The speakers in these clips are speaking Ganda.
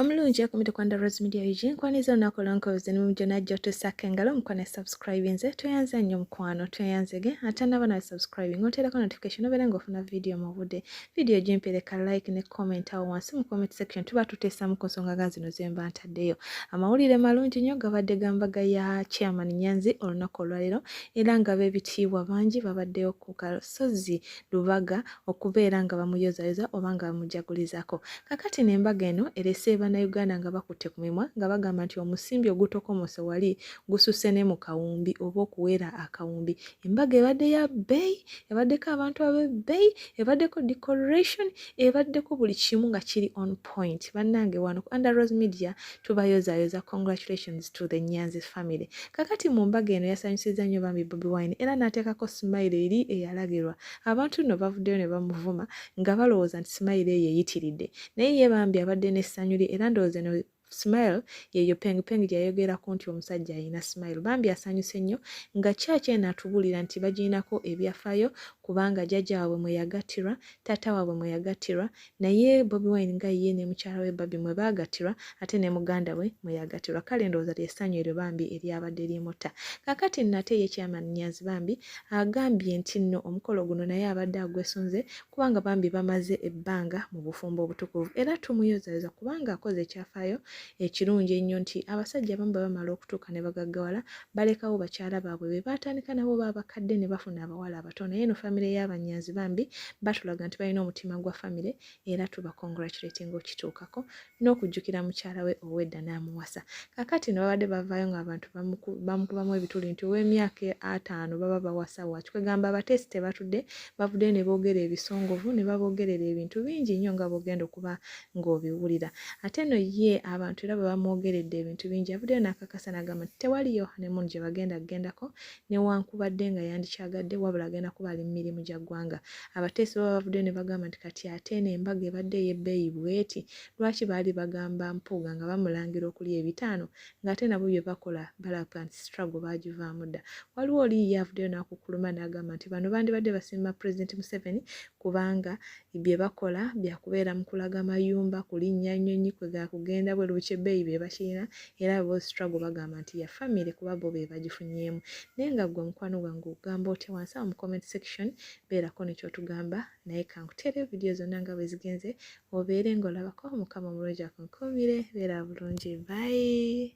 Omulungi akomete kwanda Rose Media Eugene kwaniza onako lonkoze nimujona joto sakengalo mukwane subscribe nze tuyanze nnyo mukwano tuyanzege ate nabana subscribing otera notification oberenga ofuna video mabude video jimpereka like ne comment awo wansi mu comment section tuba tutesa mu konsonga ganzino zemba ntaddeyo amawulire malungi nnyo gabadde gambaga ya chairman Nyanzi olunako lwalero era nga bebitiibwa bangi babaddeyo ku Kasozi Lubaga okubeera nga bamuyozayoza oba nga bamujagulizako kakati nembaga eno erese Uganda nga bakutte ku mimwa nga bagamba nti omusimbi ogutokomose wali gususe ne mu kawumbi oba okuwera akawumbi embaga ebadde ya bay ebaddeko abantu ab'ebbeeyi ebaddeko decoration ebaddeko buli kimu nga kiri on point bannange wano under Rose Media tubayozayoza congratulations to the Nyanzi family kakati mu mbaga eno yasanyusiza nnyo bambi Bobi Wine era n'ateekako smile eri eyalagirwa abantu nno bavuddeyo ne bamuvuma nga balowooza nti smile eyo eyitiridde naye ye bambi abadde n'essanyu era ndowooza no smile yeyo pengi yayogerako nti omusajja alina smile bambi asanyuse nnyo nga kyaki enatubulira nti bagiinako ebyafaayo kubanga jjajja waabwe mwe yagattirwa taata waabwe mwe yagattirwa naye Bobi Wine nga ye ne mukyala we Babi mwe baagattirwa ate ne muganda we mwe yagattirwa kale ndowooza lyessanyu eryo bambi eryabadde limutta kakati nate ye chairman Nyanzi bambi agambye nti nno omukolo guno naye abadde agwesunze kubanga bambi bamaze ebbanga mu bufumbo obutukuvu era tumuyozayoza kubanga akoze ekyafaayo ekirungi ennyo nti abasajja abamu bamala okutuuka ne bagaggawala balekawo bakyala baabwe be baatandika nabo baabakadde ne bafuna abawala abatono naye no famire y'Abanyanzi bambi batulaga nti balina omutima gwa famire era tuba congratulating okituukako n'okujjukira mukyala we owedda n'amuwasa kakati no babadde bavaayo ng'abantu bamukubamu ebituli nti ow'emyaka 5 baba bawasa waaki kwegamba abateesi tebatudde bavuddeyo ne boogera ebisongovu ne baboogerera ebintu bingi nnyo nga bogenda okuba ng'obiwulira ate no ye abantu era bamwogeredde ebintu bingi avuddeyo n'akakasa n'agamba nti tewaliyo honeymoon gye bagendako newankubadde nga yandikyagadde wabula agenda kuba ali mu mirimu gya ggwanga abateesi baba bavuddeyo ne bagamba nti kati ate n'embaga ebadde ey'ebbeeyi bweti lwaki baali bagamba mpuuga nga bamulangira okuli 5 ng'ate nabo bye bakola balaba nti struggle bagivaamu dda waliwo oli yavuddeyo n'akukuluma n'agamba nti bano bandibadde basimba President Museveni kubanga bye bakola byakubeera mu kulaga mayumba kulinnya nnyonyi kugenda bwe lukyebbeeyi be bakirina era bo struggle bagamba nti ya family kuba bo be bagifunyeemu naye nga gwe mukwano gwange ogamba otya wansi mu comment section beerako nekyotugamba naye kankutere video zonna nga bwe zigenze obeere ng'olabako mukama omulungi akonkomire beera bulungi bye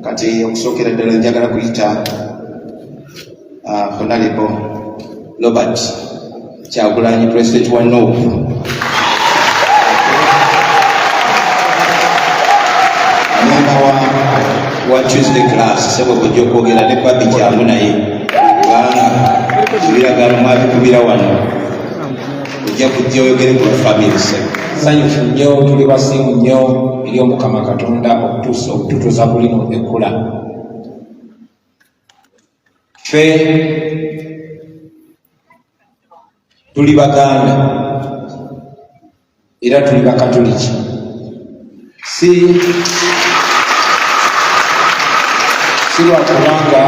kati okusookera ddala njagala kuyita Honorable Robert Kyagulanyi President wa North amemba wa Tuesday class sebo bujja okwogera ne Babi Kyangu naye kubanga kibiragano mwabikubira wano ojja kujja oyogere ku family sanyufu nnyo tuli basiimu nnyo eri Omukama Katonda okututuusa ku lino ekkula ffe tuli Baganda era tuli Bakatoliki si lwakubanga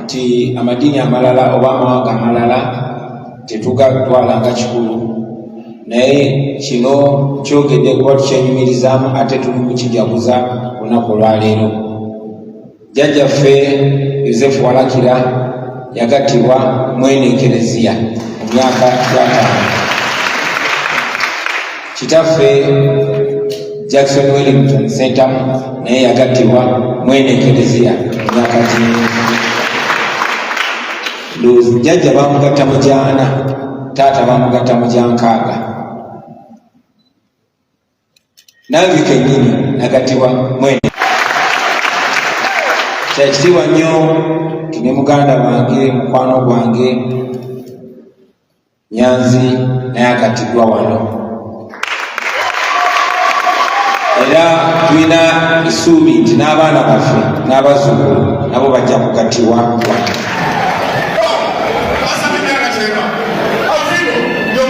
nti amadiini amalala oba amawanga amalala tetugatwalanga kikulu naye kino kyogedde kuba tukyenyumirizaamu ate tuli kukijaguza olunaku olwaleero jjajjaffe Yosefu Walakira yagattibwa mwene Ekereziya mu myaka 5 kitaffe Jackson Wellington Sentamu naye yagattibwa mwene Ekereziya mu myaka 10 jjajja bamugatta mu gyana taata bamugatta mu gyankaaga nange kennyini nagattibwa mwene kyakitiibwa nnyo tune muganda wange mukwano gwange Nyanzi naye agattiddwa wano era tulina essuubi nti n'abaana baffe n'abazzukulu nabo bajja kugattibwa wano Yo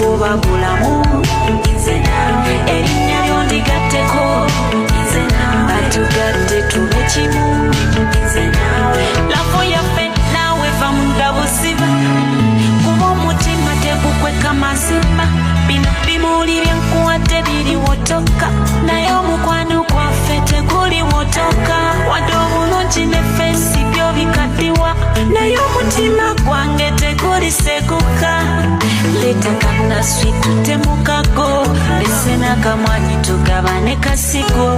kuba bulamu nze nawe erinnya lyo ndigatteko nze nawe batugadde tube kimu nze nawe lafu yaffe naawe va munda busiba kuba omutima tegukweka mazima bino bimuulire nkuwadde biri wotoka naye omukwano gwaffe teguli wotoka wadde obulungi ne fensi byo bikaddiwa naye omutima gwange teguliseguka leta kanaswi tutemukago lese n'akamwanyi tugabane kasigo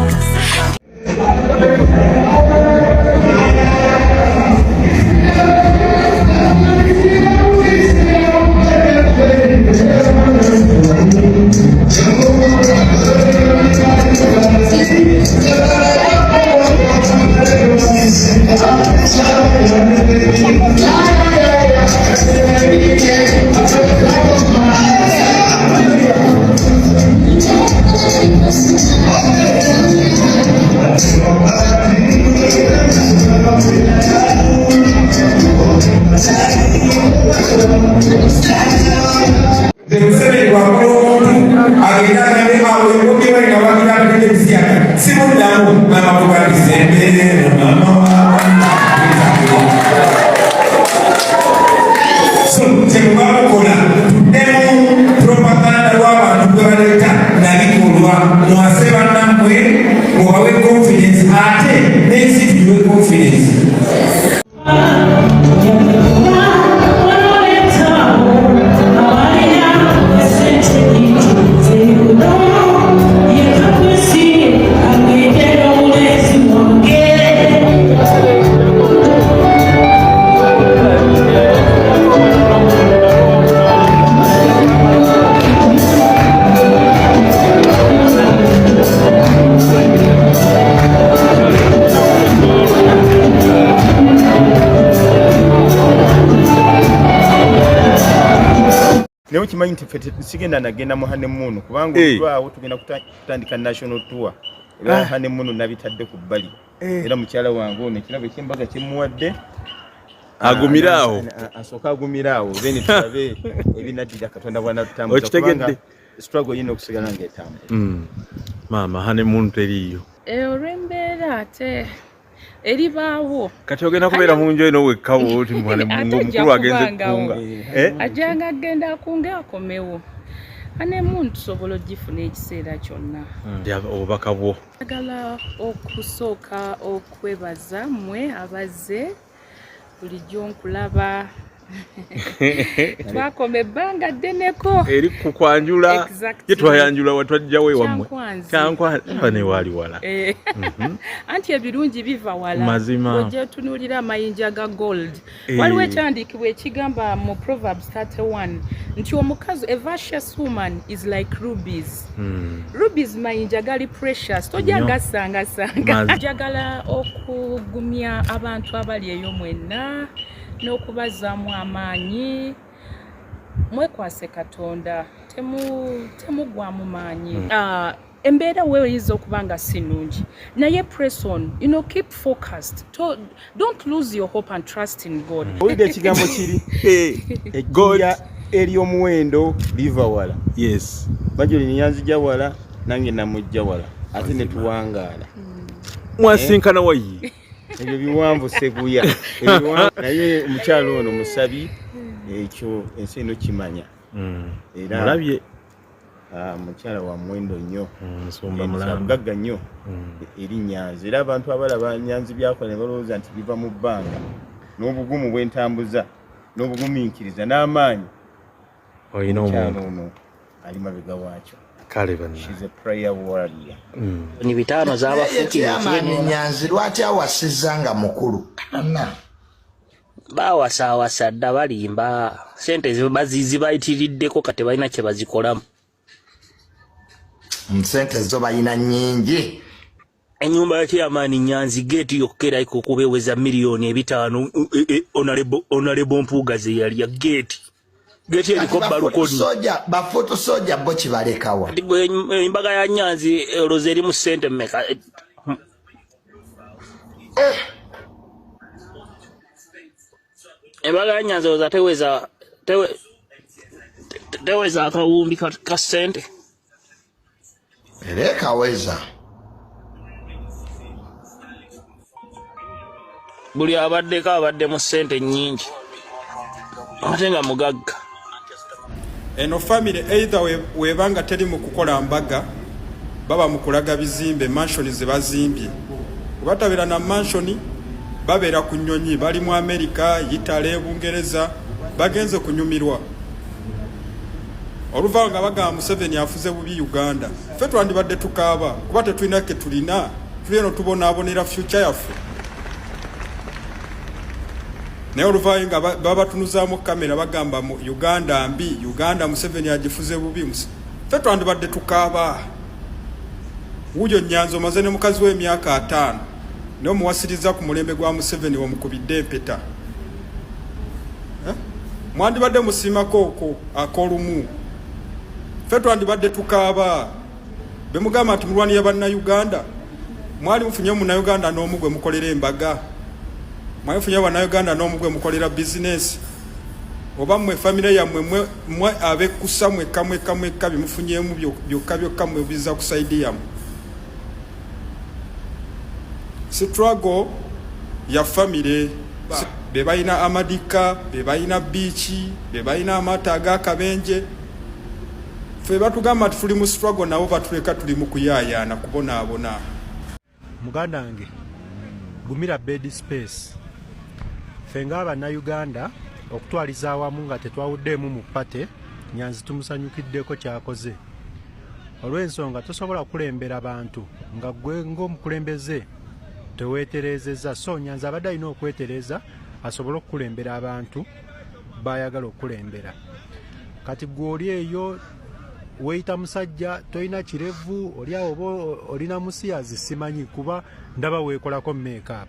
Leo kimanyi nti sigenda nagenda mu honeymoon kubanga olwawo tugenda kutandika national tour era honeymoon nabitadde ku bbali era mukyala wange ono ekirabo ky'embaga kimuwadde agumiraawo asooka agumiraawo then tulabe ebinaddira Katonda bw'anatutambuza kubanga struggle yino okusigala ng'etambula maama honeymoon teriiyo olw'embeera ate eribaawo kati ogenda kubeera mu nju eno wekkawo oti omukulu agenze kukunga ajanga agenda akunga akomewo honeymoon tusobola ogifuna ekiseera kyonna obubaka bwo agala okusooka okwebaza mmwe abazze bulijjo nkulaba twakoma ebbanga ddeneko eri kukwanjula ye twayanjula watwajjawo ewammwe kyankwanjula ne waali wala anti ebirungi biva wala mazima ojja tunuulira amayinja ga gold waliwo ekyandiikibwa ekigamba mu Proverbs 31 nti omukazi a virtuous woman is like rubies rubies mayinja gali precious tojja gasangasanga njagala okugumya abantu abali eyo mwenna n'okubazaamu amaanyi mwekwase Katonda temugwamu maanyi embeera weeyinza okuba nga si nnungi naye press on, keep focused, don't lose your hope and trust in God. Owulidde ekigambo kiri ejjinja ery'omuwendo liva wala. Yes, Bajoli niyanzija wala nange namujja wala ate ne tuwangaala mwasinkana wayi ebyo biwanvu seguya naye omukyalo ono musabi ekyo ensi eno kimanya era mulabye mukyala wa mwendo nnyo nsumba mulamba mugagga nnyo eri Nyanzi era abantu abalaba Nyanzi byakola ne balowooza nti biva mu bbanga n'obugumu bw'entambuza n'obugumiikiriza n'amaanyi oyina omuntu ono ali mabega waakyo. She's a prayer warrior. Ni bitano z'abafukira Nyanzi lwaki awasizanga mukulu bawasa dda balimba sente bazizi bayitiriddeko kati balina kye bazikolamu. Sente zo balina nnyingi. Ennyumba ya Chairman Nyanzi gate yokera ikukubeweza milioni 5 honorable Mpuuga ze yali ya gate eriko balukoni bafoto soja bo kibalekawa embaga ya Nyanzi rozeri mu sente meka embaga ya Nyanzi teweza teweza akawumbi ka ssente era ekaweza buli abaddeko abadde mu ssente nnyingi ate nga mugagga. Eno family either webanga teri mu kukola mbaga baba mu kulaga bizimbe mansion ze bazimbye kubatabira na mansion babeera ku nnyonyi bali mu America, Italy, Bungereza bagenze kunyumirwa oluva nga bagamba Museveni afuze bubi Uganda ffe twandibadde tukaaba kuba tetulina ke tulina tulino tubonaabonera future yaffe naye oluva nga baba tunuzaamu kamera bagamba mu Uganda mbi Uganda Museveni agifuze bubi ffe twandibadde tukaaba wujo Nyanzi omaze ne mukazi w'emyaka 5 ne omuwasiriza ku mulembe gwa Museveni omukubidde empeta mwandibadde musiimako oko akolumu ffe twandibadde tukaaba bemugamba nti mulwanira bannayuganda mwali mufunye munnayuganda n'omugwe mukolera embaga mwali mufunye bannayuganda n'omugwe mukolera bizinesi oba mmwe famire yammwe mmwe abekusa mwekka bimufunyemu byokka mmwe biza ku saidi yammwe struggle ya famire be balina amadika be balina biichi be balina amata ag'akabenje ffe batugamba nti tuli mu struggle nabo batuleka tuli mu kuyaayaana kubonaabona. Muganda wange gumira bed space ffe ng'abannayuganda okutwaliza awamu nga tetwawuddeemu mu pate Nyanzi tumusanyukiddeko kyakoze olw'ensonga tosobola kulembera bantu nga gwe ng'omukulembeze teweeterezeza so Nyanzi abadde alina okwetereza asobole okukulembera abantu bayagala okukulembera kati gwe oli eyo weeyita musajja tolina kirevu oli awo oba olina musiyazi simanyi kuba ndaba weekolako make-up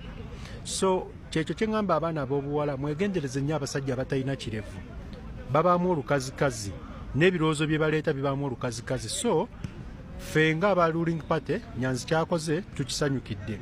so kyekyo kye ngamba abaana ab'obuwala mwegendereze nnyo abasajja abatalina kirevu babaamu olukazikazi n'ebirowoozo bye baleeta bibaamu olukazikazi so ffe nga aba ruling party Nyanzi kyakoze tukisanyukidde.